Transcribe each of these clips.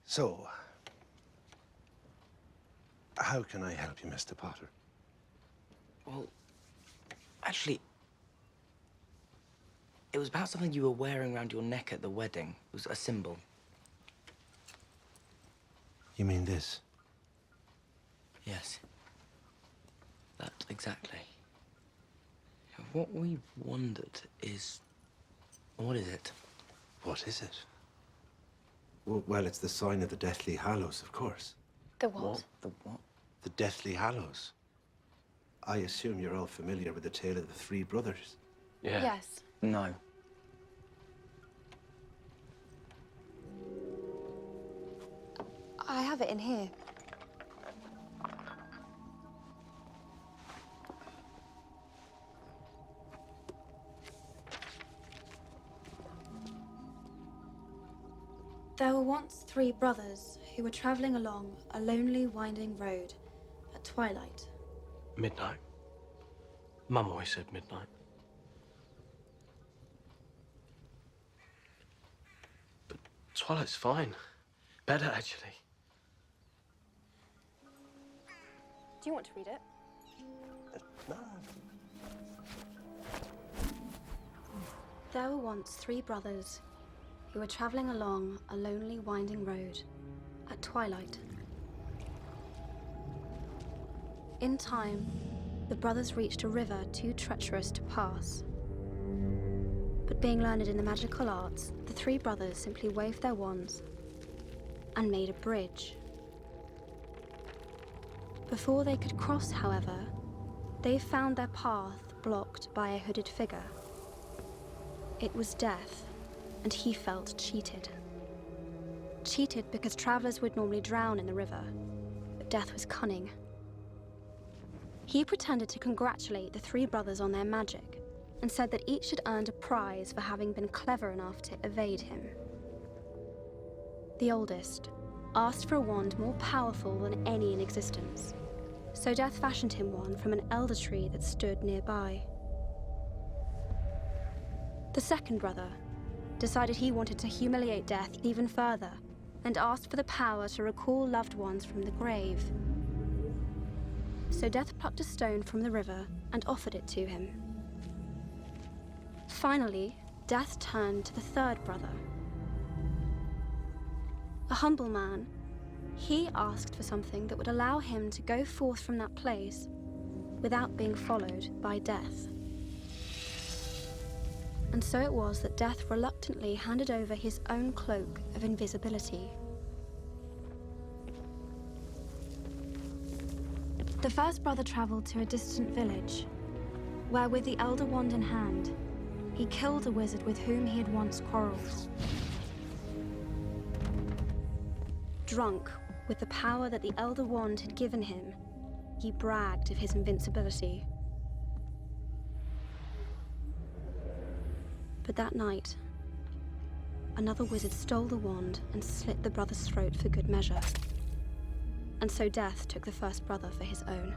So, how can I help you, Mr. Potter? Well, actually, it was about something you were wearing around your neck at the wedding. It was a symbol. You mean this? Yes. That exactly. What we wondered is... what is it? What is it? Well, it's the sign of the Deathly Hallows, of course. The what? The what? The Deathly Hallows. I assume you're all familiar with the tale of the three brothers. Yeah. Yes. No. I have it in here. There were once three brothers who were traveling along a lonely, winding road at twilight. Midnight. Mum always said midnight. But twilight's fine. Better, actually. Do you want to read it? No. There were once three brothers who were traveling along a lonely, winding road at twilight. In time, the brothers reached a river too treacherous to pass. But being learned in the magical arts, the three brothers simply waved their wands and made a bridge. Before they could cross, however, they found their path blocked by a hooded figure. It was Death, and he felt cheated. Cheated because travelers would normally drown in the river, but Death was cunning. He pretended to congratulate the three brothers on their magic and said that each had earned a prize for having been clever enough to evade him. The oldest asked for a wand more powerful than any in existence, so Death fashioned him one from an elder tree that stood nearby. The second brother decided he wanted to humiliate Death even further and asked for the power to recall loved ones from the grave. So Death plucked a stone from the river and offered it to him. Finally, Death turned to the third brother. A humble man, he asked for something that would allow him to go forth from that place without being followed by Death. And so it was that Death reluctantly handed over his own cloak of invisibility. The first brother traveled to a distant village, where with the elder wand in hand, he killed a wizard with whom he had once quarreled. Drunk with the power that the elder wand had given him, he bragged of his invincibility. But that night, another wizard stole the wand and slit the brother's throat for good measure. And so Death took the first brother for his own.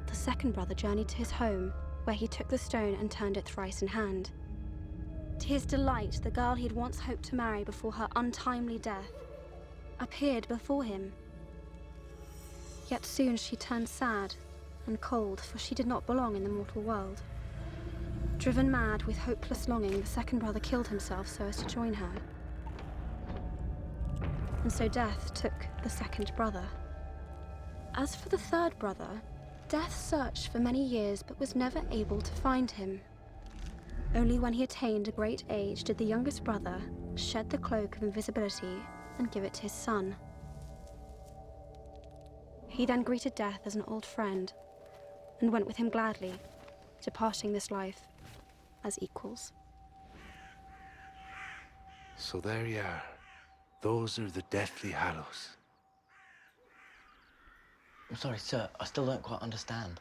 The second brother journeyed to his home, where he took the stone and turned it thrice in hand. To his delight, the girl he had once hoped to marry before her untimely death appeared before him. Yet soon she turned sad and cold, for she did not belong in the mortal world. Driven mad with hopeless longing, the second brother killed himself so as to join her. And so Death took the second brother. As for the third brother, Death searched for many years but was never able to find him. Only when he attained a great age did the youngest brother shed the cloak of invisibility and give it to his son. He then greeted Death as an old friend and went with him gladly, departing this life as equals. So there you are. Those are the Deathly Hallows. I'm sorry, sir. I still don't quite understand.